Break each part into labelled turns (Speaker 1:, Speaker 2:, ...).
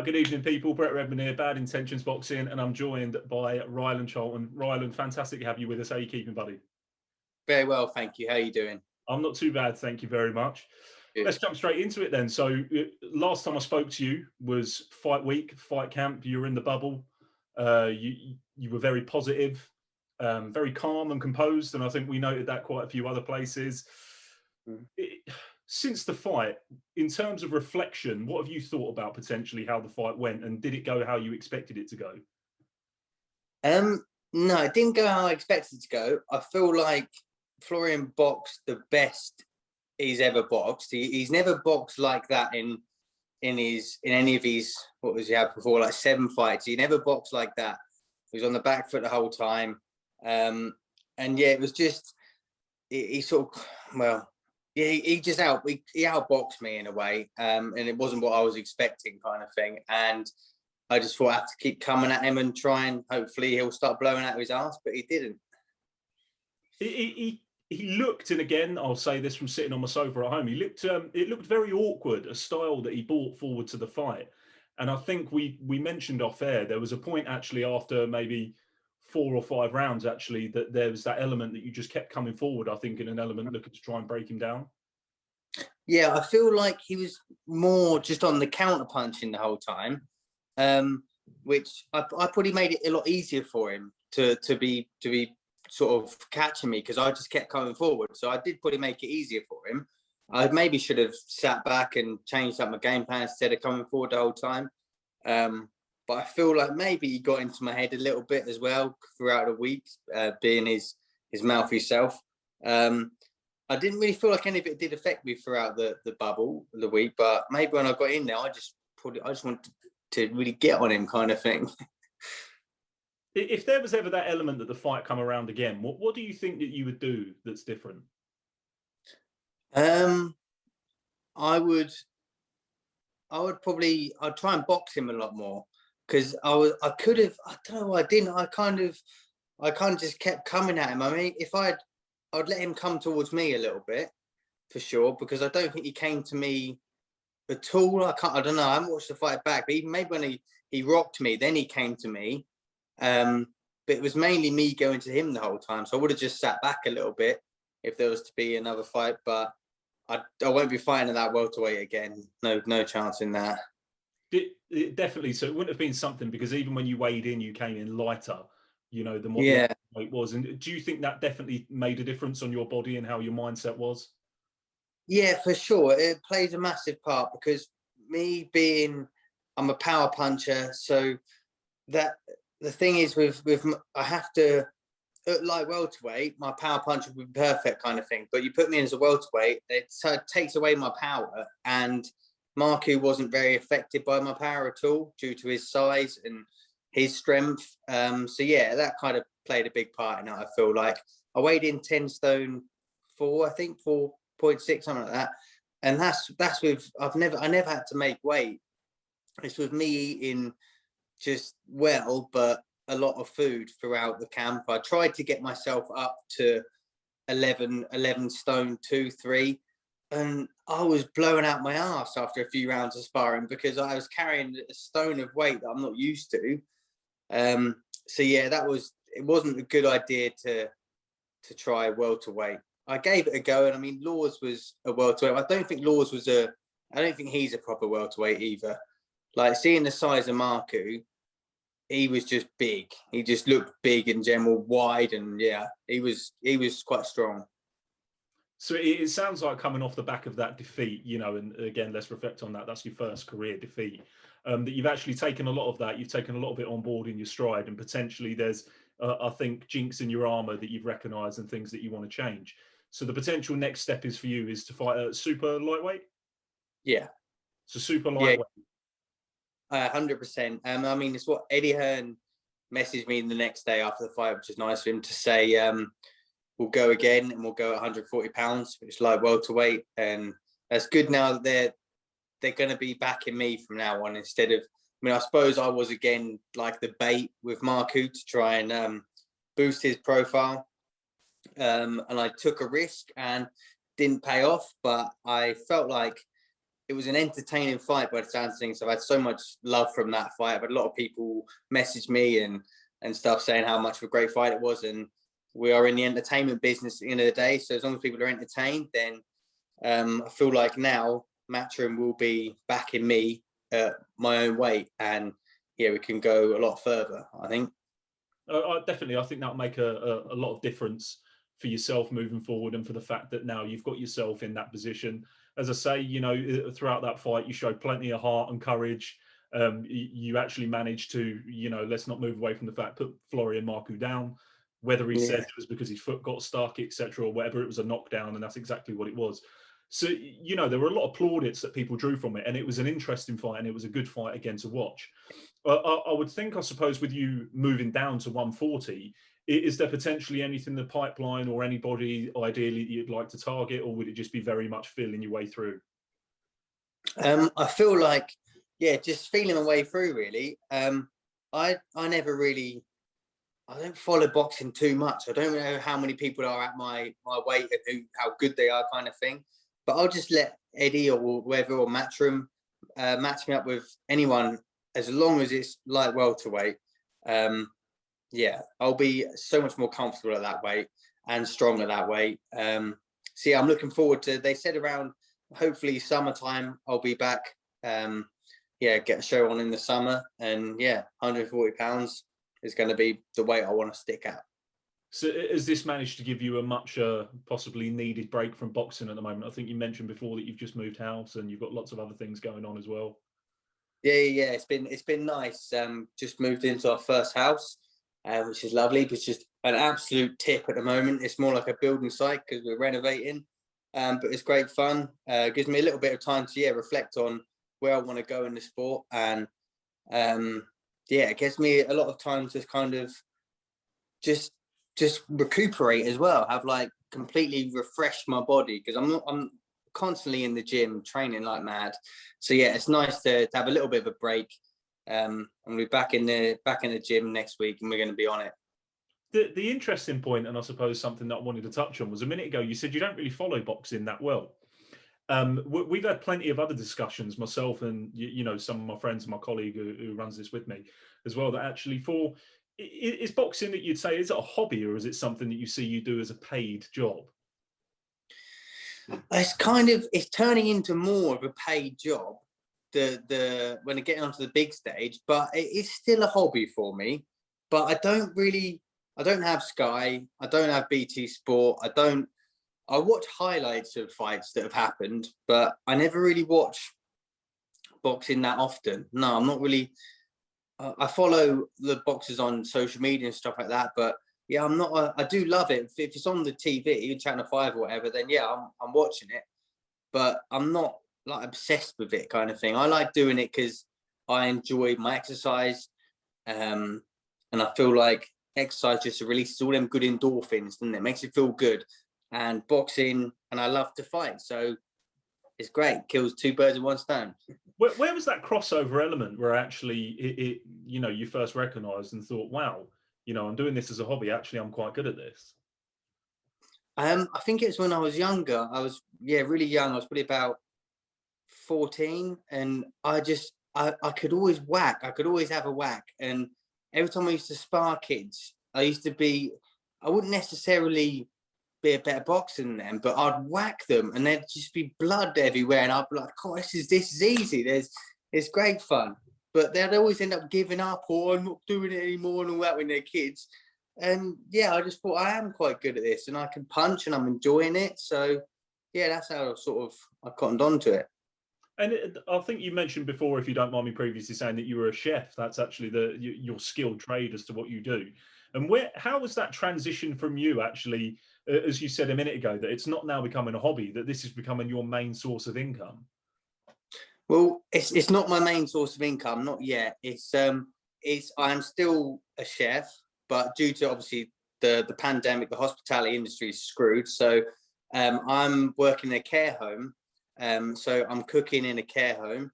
Speaker 1: Good evening, people. Brett Redmond here, Bad Intentions Boxing, and I'm joined by Rylan Charlton. Rylan, fantastic to have you with us. How are you keeping, buddy?
Speaker 2: Very well, thank you. How are you doing?
Speaker 1: I'm not too bad, thank you very much.
Speaker 2: Good.
Speaker 1: Let's jump straight into it then. So last time I spoke to you was fight week, fight camp. You were in the bubble. You were very positive, very calm and composed, and I think we noted that quite a few other places. Since the fight, in terms of reflection, what have you thought about potentially how the fight went, and did it go how you expected it to go?
Speaker 2: No, it didn't go how I expected it to go. I feel like Florian boxed the best he's ever boxed. He's never boxed like that in any of his, what was he had before, like 7 fights. He never boxed like that. He was on the back foot the whole time. And yeah, it was just he sort of, well, yeah, he outboxed me in a way, and it wasn't what I was expecting, kind of thing. And I just thought I have to keep coming at him and try and hopefully he'll start blowing out of his ass, but he didn't.
Speaker 1: He looked, and again, I'll say this from sitting on my sofa at home, he looked it looked very awkward, a style that he brought forward to the fight. And I think we mentioned off air, there was a point actually after maybe 4 or 5 rounds actually that there was that element that you just kept coming forward, I think, in an element looking to try and break him down.
Speaker 2: Yeah, I feel like he was more just on the counter punching the whole time, which I probably made it a lot easier for him to be sort of catching me, because I just kept coming forward. So I did probably make it easier for him. I maybe should have sat back and changed up my game plan instead of coming forward the whole time. But I feel like maybe he got into my head a little bit as well throughout the week, being his mouthy self. I didn't really feel like any of it did affect me throughout the bubble, the week, but maybe when I got in there, I just wanted to really get on him, kind of thing.
Speaker 1: If there was ever that element that the fight come around again, what do you think that you would do that's different?
Speaker 2: I'd try and box him a lot more, because I don't know why I didn't. I kind of just kept coming at him. I mean, if I'd let him come towards me a little bit, for sure, because I don't think he came to me at all. I don't know. I haven't watched the fight back, but even maybe when he rocked me, then he came to me. But it was mainly me going to him the whole time. So I would have just sat back a little bit if there was to be another fight, but I won't be fighting at that welterweight again. No chance in that.
Speaker 1: Definitely. So it wouldn't have been something, because even when you weighed in, you came in lighter, than what
Speaker 2: the
Speaker 1: weight was. And do you think that definitely made a difference on your body and how your mindset was?
Speaker 2: Yeah, for sure. It plays a massive part, because I'm a power puncher. So that the thing is with I have to, like welterweight, my power punch would be perfect, kind of thing. But you put me in as a welterweight, it takes away my power. And Marku wasn't very affected by my power at all due to his size and his strength. So yeah, that kind of played a big part in it. I feel like I weighed in 10 stone 4, I think 4.6, something like that. And that's with I never had to make weight. It's with me eating just but a lot of food throughout the camp. I tried to get myself up to 11 stone 2, 3, and I was blowing out my ass after a few rounds of sparring, because I was carrying a stone of weight that I'm not used to. So yeah, it wasn't a good idea to try welterweight. I gave it a go, and I mean, Laws was a welterweight. I don't think he's a proper welterweight either. Like, seeing the size of Marku, he was just big. He just looked big in general, wide, and yeah, he was quite strong.
Speaker 1: So it sounds like, coming off the back of that defeat, and again, let's reflect on that. That's your first career defeat. That you've actually taken a lot of that. You've taken a lot of it on board in your stride, and potentially there's, I think, chinks in your armor that you've recognised and things that you want to change. So the potential next step is for you is to fight a super lightweight.
Speaker 2: Yeah.
Speaker 1: So super lightweight.
Speaker 2: 100%. I mean, it's what Eddie Hearn messaged me the next day after the fight, which is nice of him to say. We'll go again, and we'll go at 140 pounds, which is like welterweight, and that's good. Now that they're going to be backing me from now on, instead of, I mean, I suppose I was again like the bait with Marku to try and boost his profile, and I took a risk and didn't pay off, but I felt like it was an entertaining fight by the sounds of things. I've had so much love from that fight. I've had a lot of people message me and stuff saying how much of a great fight it was. And we are in the entertainment business at the end of the day. So as long as people are entertained, then I feel like now Matchroom will be backing me at my own weight. And yeah, we can go a lot further, I think.
Speaker 1: Definitely, I think that'll make a lot of difference for yourself moving forward, and for the fact that now you've got yourself in that position. As I say, you know, throughout that fight, you showed plenty of heart and courage. You actually managed to, you know, let's not move away from the fact, put Florian Marku down. Whether he says it was because his foot got stuck, etc., or whatever, it was a knockdown, and that's exactly what it was. So, you know, there were a lot of plaudits that people drew from it, and it was an interesting fight, and it was a good fight again to watch. I would think, I suppose, with you moving down to 140, is there potentially anything in the pipeline or anybody ideally that you'd like to target, or would it just be very much feeling your way through?
Speaker 2: I feel like, yeah, just feeling my way through, really. I never really, I don't follow boxing too much. I don't know how many people are at my weight and how good they are, kind of thing. But I'll just let Eddie or whoever, or Matchroom, match me up with anyone, as long as it's light welterweight. Yeah, I'll be so much more comfortable at that weight and strong at that weight. So yeah, I'm looking forward to, they said around hopefully summertime I'll be back. Yeah, get a show on in the summer, and yeah, 140 pounds is going to be the weight I want to stick at.
Speaker 1: So has this managed to give you a much possibly needed break from boxing at the moment? I think you mentioned before that you've just moved house and you've got lots of other things going on as well.
Speaker 2: Yeah, it's been nice. Just moved into our first house, which is lovely, but it's just an absolute tip at the moment. It's more like a building site because we're renovating, but it's great fun. It gives me a little bit of time to reflect on where I want to go in the sport, and yeah, it gives me a lot of time to kind of just recuperate as well, have like completely refresh my body, because I'm constantly in the gym training like mad. So yeah, it's nice to have a little bit of a break. And we'll be back in the gym next week, and we're going to be on it.
Speaker 1: The interesting point, and I suppose something that I wanted to touch on, was a minute ago you said you don't really follow boxing that well. We've had plenty of other discussions, myself and you know, some of my friends and my colleague who runs this with me as well, that actually is boxing, that you'd say, is it a hobby, or is it something that you see you do as a paid job?
Speaker 2: It's turning into more of a paid job when I get onto the big stage, but it is still a hobby for me. But I don't have Sky, I don't have BT Sport, I watch highlights of fights that have happened, but I never really watch boxing that often. No, I'm not really. I follow the boxers on social media and stuff like that, but yeah, I'm not. I do love it. If it's on the TV, Channel 5 or whatever, then yeah, I'm watching it. But I'm not like obsessed with it, kind of thing. I like doing it because I enjoy my exercise, and I feel like exercise just releases all them good endorphins, doesn't it? It makes you feel good. And boxing, and I love to fight, so it's great. Kills two birds with one stone.
Speaker 1: Where was that crossover element where actually you know, you first recognized and thought, wow, you know, I'm doing this as a hobby, actually I'm quite good at this?
Speaker 2: I think it's when I was younger. I was really young. I was probably about 14, and I could always whack. I could always have a whack, and every time I used to spar kids, I wouldn't necessarily be a better boxer than them, but I'd whack them and there'd just be blood everywhere, and I'd be like, oh, this is easy, it's great fun. But they'd always end up giving up, or I'm not doing it anymore, and all that when they're kids. And yeah, I just thought I am quite good at this, and I can punch, and I'm enjoying it. So yeah, that's how I cottoned on to it.
Speaker 1: And I think you mentioned before, if you don't mind me previously saying, that you were a chef. That's actually your skilled trade as to what you do. And how was that transition from you actually, as you said a minute ago, that it's not now becoming a hobby, that this is becoming your main source of income?
Speaker 2: Well, it's not my main source of income, not yet. I'm still a chef, but due to obviously the pandemic, the hospitality industry is screwed. So I'm working in a care home. So I'm cooking in a care home.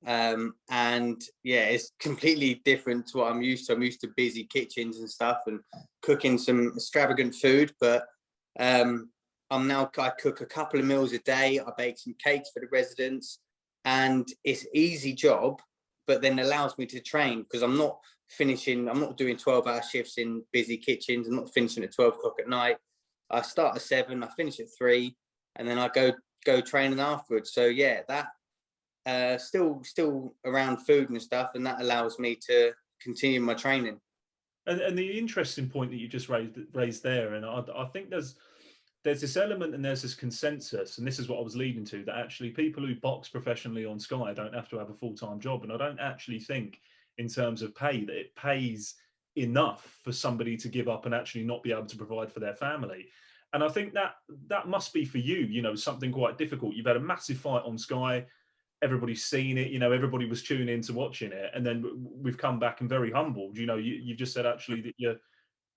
Speaker 2: And yeah, it's completely different to what I'm used to. I'm used to busy kitchens and stuff and cooking some extravagant food, but I cook a couple of meals a day. I bake some cakes for the residents. and it's easy job, but then allows me to train because I'm not doing 12-hour shifts in busy kitchens. I'm not finishing at 12 o'clock at night. I start at 7, I finish at 3, and then I go training afterwards. So yeah, that still around food and stuff, and that allows me to continue my training.
Speaker 1: And the interesting point that you just raised there, and I think there's this element and there's this consensus, and this is what I was leading to, that actually people who box professionally on Sky don't have to have a full-time job. And I don't actually think in terms of pay that it pays enough for somebody to give up and actually not be able to provide for their family. And I think that must be for you, something quite difficult. You've had a massive fight on Sky. Everybody's seen it, everybody was tuning in to watching it. And then we've come back and very humbled. You've just said actually that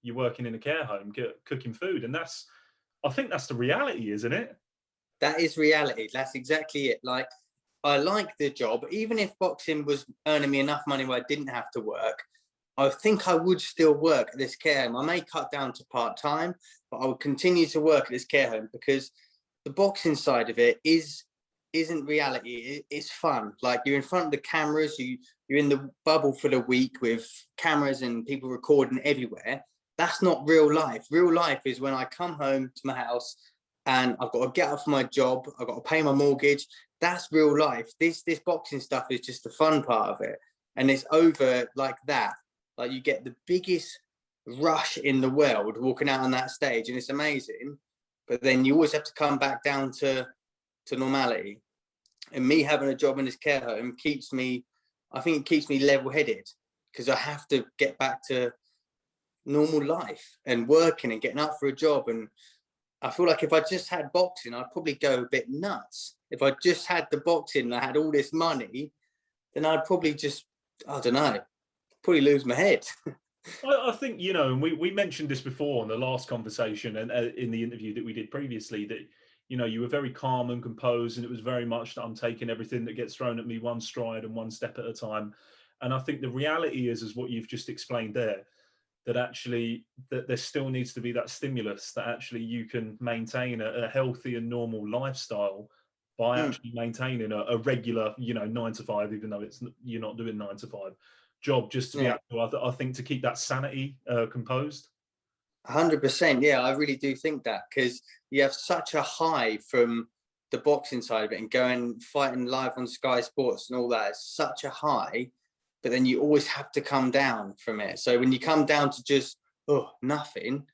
Speaker 1: you're working in a care home, cooking food. And I think that's the reality, isn't it?
Speaker 2: That is reality. That's exactly it. Like, I like the job. Even if boxing was earning me enough money where I didn't have to work, I think I would still work at this care home. I may cut down to part-time, but I would continue to work at this care home because the boxing side of it isn't reality. It's fun. Like, you're in front of the cameras, you're in the bubble for the week with cameras and people recording everywhere. That's not real life. Real life is when I come home to my house and I've got to get up for my job, I've got to pay my mortgage. That's real life. This boxing stuff is just the fun part of it. And it's over like that. Like, you get the biggest rush in the world walking out on that stage, and it's amazing. But then you always have to come back down to normality. And me having a job in this care home keeps me level-headed, because I have to get back to normal life and working and getting up for a job. And I feel like if I just had boxing, I'd probably go a bit nuts. If I just had the boxing and I had all this money, then I'd probably just, I don't know, probably lose my head.
Speaker 1: I think, and we mentioned this before in the last conversation and in the interview that we did previously, that, you were very calm and composed, and it was very much that I'm taking everything that gets thrown at me one stride and one step at a time. And I think the reality is what you've just explained there, that actually that there still needs to be that stimulus, that actually you can maintain a healthy and normal lifestyle by actually maintaining a regular, 9 to 5, even though you're not doing 9 to 5 job, just to be able to, I think, to keep that sanity composed.
Speaker 2: 100%. Yeah, I really do think that, because you have such a high from the boxing side of it, and going fighting live on Sky Sports and all that is such a high, but then you always have to come down from it. So when you come down to just nothing,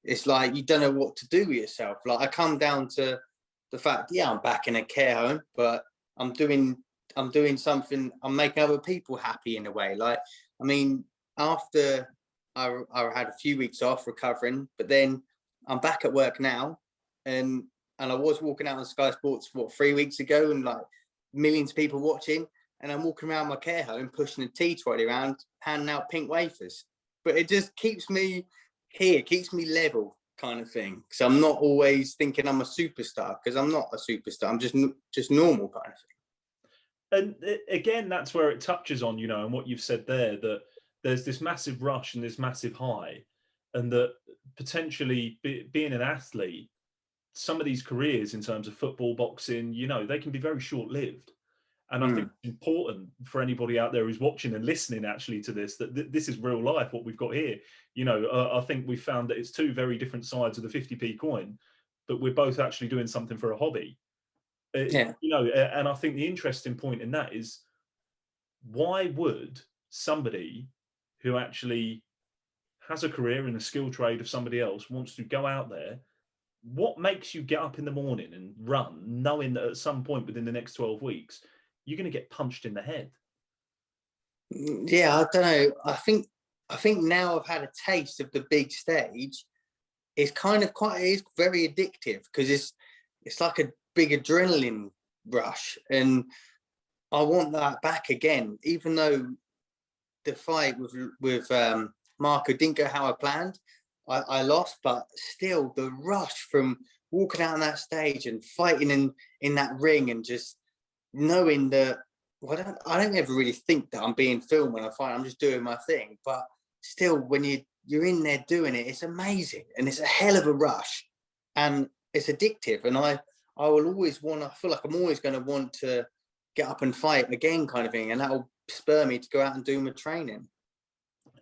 Speaker 2: it's like you don't know what to do with yourself. Like, I come down to the fact, I'm back in a care home, but I'm doing something, I'm making other people happy in a way. Like, I mean, after I had a few weeks off recovering, but then I'm back at work now, and I was walking out on Sky Sports 3 weeks ago, and like millions of people watching, and I'm walking around my care home pushing a tea trolley around, handing out pink wafers. But it just keeps me here, keeps me level, kind of thing. Because I'm not always thinking I'm a superstar, because I'm not a superstar. I'm just normal, kind of thing.
Speaker 1: And again, that's where it touches on, and what you've said there, that there's this massive rush and this massive high, and that potentially being an athlete, some of these careers in terms of football, boxing, they can be very short-lived. And I think it's important for anybody out there who's watching and listening actually to this, that this is real life, what we've got here. I think we've found that it's two very different sides of the 50p coin, but we're both actually doing something for a hobby. And I think the interesting point in that is, why would somebody who actually has a career in a skilled trade of somebody else wants to go out there, what makes you get up in the morning and run, knowing that at some point within the next 12 weeks, you're going to get punched in the head?
Speaker 2: Yeah, I don't know. I think now I've had a taste of the big stage. It's it's very addictive, because it's like a big adrenaline rush, and I want that back again. Even though the fight with Marku didn't go how I planned, I lost, but still the rush from walking out on that stage and fighting in that ring, and just knowing that I don't ever really think that I'm being filmed when I fight. I'm just doing my thing, but still, when you're in there doing it, it's amazing, and it's a hell of a rush, and it's addictive. And I will always I feel like I'm always going to want to get up and fight again, kind of thing, and that'll spur me to go out and do my training.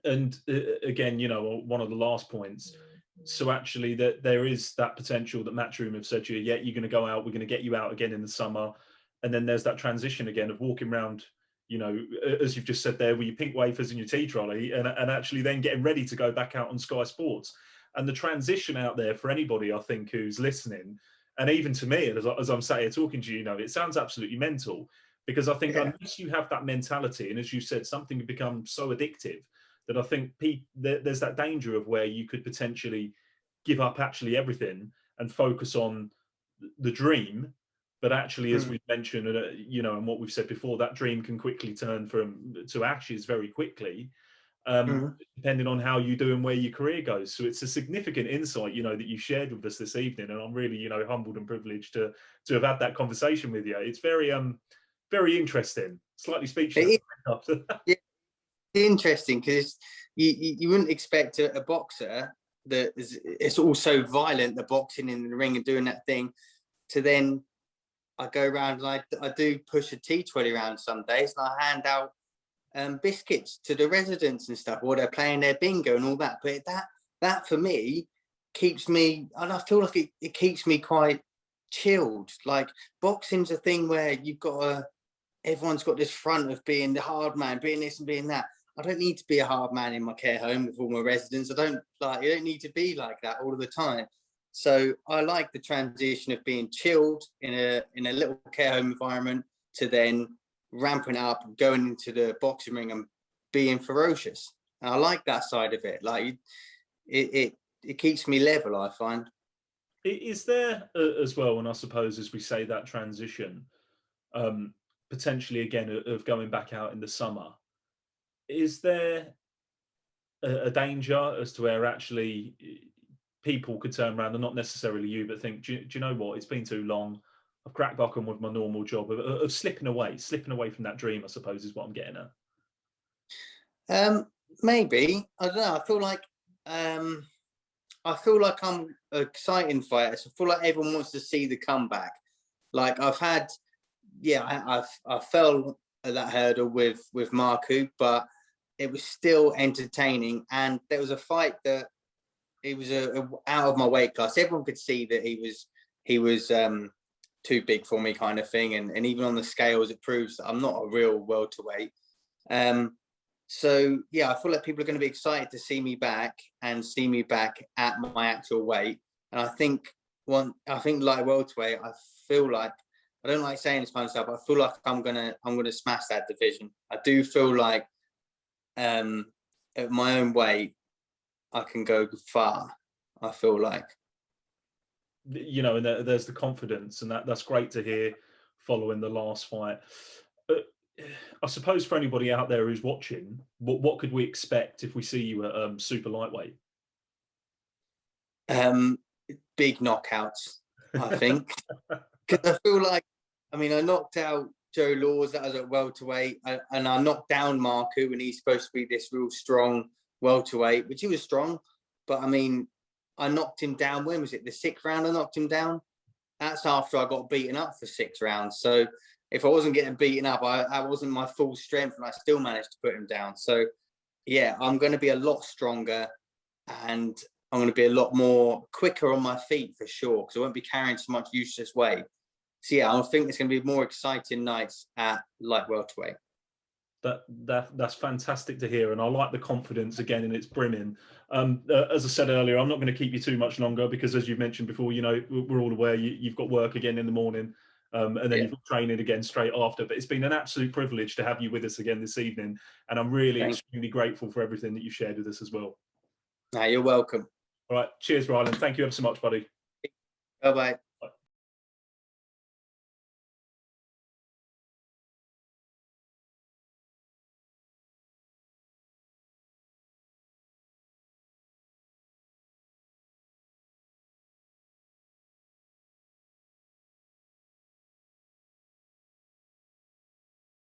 Speaker 1: And again, you know, one of the last points. So actually, that there is that potential that Matchroom have said to you, yeah, you're going to go out, we're going to get you out again in the summer, and then there's that transition again of walking around, you know, as you've just said there, with your pink wafers and your tea trolley, and actually then getting ready to go back out on Sky Sports. And the transition out there for anybody, I think, who's listening, and even to me, as I'm sat here talking to you, you know, it sounds absolutely mental, because I think unless you have that mentality, and as you said, something can become so addictive that I think there's that danger of where you could potentially give up actually everything and focus on the dream. But actually, as we've mentioned, you know, and what we've said before, that dream can quickly turn to ashes very quickly, depending on how you do and where your career goes. So it's a significant insight, you know, that you shared with us this evening, and I'm really, you know, humbled and privileged to have had that conversation with you. It's very interesting. Slightly speechless.
Speaker 2: Yeah, interesting, because you wouldn't expect a boxer that is also violent, the boxing in the ring and doing that thing, to then I go around and I do push a tea trolley around some days, and I hand out biscuits to the residents and stuff, or they're playing their bingo and all that. But that for me keeps me, and I feel like it keeps me quite chilled. Like, boxing's a thing where everyone's got this front of being the hard man, being this and being that. I don't need to be a hard man in my care home with all my residents. I don't need to be like that all of the time. So I like the transition of being chilled in a little care home environment to then ramping up, going into the boxing ring and being ferocious. And I like that side of it. Like, it keeps me level, I find.
Speaker 1: Is there as well, and I suppose as we say that transition, potentially again of going back out in the summer, is there a danger as to where actually people could turn around, and not necessarily you, but think, do you know what, it's been too long, I've cracked back on with my normal job, of slipping away from that dream, I suppose, is what I'm getting
Speaker 2: at. Maybe, I don't know. I feel like I'm an exciting fighter. So I feel like everyone wants to see the comeback. Like, I fell at that hurdle with Marku, but it was still entertaining. And there was a fight that it was out of my weight class. Everyone could see that he was too big for me, kind of thing. And even on the scales, it proves that I'm not a real welterweight. So yeah, I feel like people are going to be excited to see me back and see me back at my actual weight. And I think like welterweight, I feel like, I don't like saying this kind of stuff, but I feel like I'm gonna smash that division. I do feel like at my own weight, I can go far. I feel like,
Speaker 1: you know, and there's the confidence, and that's great to hear following the last fight. I suppose for anybody out there who's watching, what could we expect if we see you at super lightweight?
Speaker 2: Big knockouts, I think. Because I feel like, I mean, I knocked out Joe Laws, that was at welterweight, and I knocked down Marku, and he's supposed to be this real strong welterweight, which he was strong, but I mean, I knocked him down. When was it? The 6th round I knocked him down. That's after I got beaten up for 6 rounds. So if I wasn't getting beaten up, I wasn't my full strength, and I still managed to put him down. So yeah, I'm going to be a lot stronger, and I'm going to be a lot more quicker on my feet for sure, because I won't be carrying so much useless weight. So yeah, I think it's going to be more exciting nights at light welterweight.
Speaker 1: That's fantastic to hear, and I like the confidence again, and it's brimming. As I said earlier, I'm not going to keep you too much longer, because as you've mentioned before, you know, we're all aware you've got work again in the morning, and then you've got training again straight after. But it's been an absolute privilege to have you with us again this evening, and I'm really extremely grateful for everything that you shared with us as well.
Speaker 2: You're welcome.
Speaker 1: All right, cheers, Rylan. Thank you ever so much, buddy.
Speaker 2: Bye-bye.